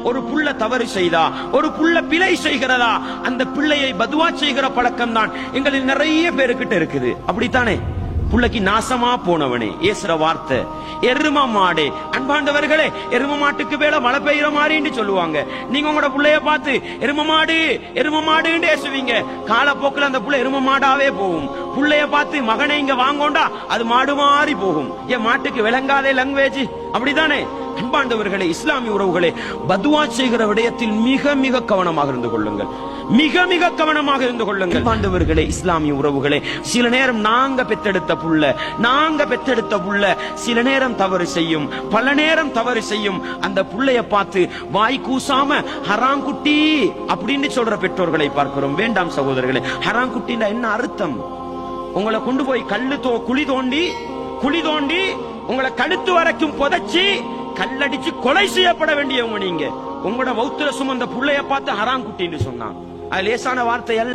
ஒரு புள்ள தவறு செய்தா, ஒரு புள்ள பிழை செய்கிறதா, அந்த பிள்ளையை பதுவா செய்கிற பழக்கம் தான் எங்களில் நிறைய பேருக்கிட்ட இருக்குது. அப்படித்தானே? புள்ளைக்கு நாசமா போனவனே ஏசுற வார்த்தை எரும மாடே. அன்பாண்டவர்களே, எரும மாட்டுக்கு மேல மழை பெய்யற மாதிரின்னு சொல்லுவாங்க. நீங்க உங்களோட புள்ளைய பார்த்து எரும மாடு எரும மாடுன்னு ஏசுவீங்க. காலப்போக்கில் அந்த புள்ள எரும மாடாவே போகும். புள்ளைய பார்த்து மகனை இங்க வாங்கோண்டா அது மாடு மாறி போகும். என் மாட்டுக்கு விளங்காதே லாங்குவேஜ். அப்படித்தானே? அன்பாண்டவர்களே, இஸ்லாமிய உறவுகளே, பதுவா செய்கிற விடயத்தில் மிக மிக கவனமாக இருந்து கொள்ளுங்கள். மிக மிக கவனமாக இருந்து கொள்ளுங்கள். அன்பாண்டவர்களே, இஸ்லாமிய உறவுகளே, சில நேரம் நாங்க பெத்தெடுத்த புள்ள சில நேரம் தவறு செய்யும், பல நேரம் தவறு செய்யும். அந்த புள்ளைய பார்த்து வாய் கூசாம ஹராங்குட்டி அப்படின்னு சொல்ற பெற்றோர்களை பார்க்கிறோம். வேண்டாம் சகோதரர்களே. ஹராங்குட்டின்னா என்ன அர்த்தம்? உங்களை கொண்டு போய் குழி தோண்டி உங்களை கழுத்து வரைக்கும் புதைச்சி கல்லடிச்சு கொலை செய்யப்பட வேண்டியவங்க நீங்க. உங்களோட வௌத்துல சுமந்த புள்ளைய பார்த்து ஹராங்குட்டின்னு சொன்னான். அது லேசான வார்த்தை அல்ல.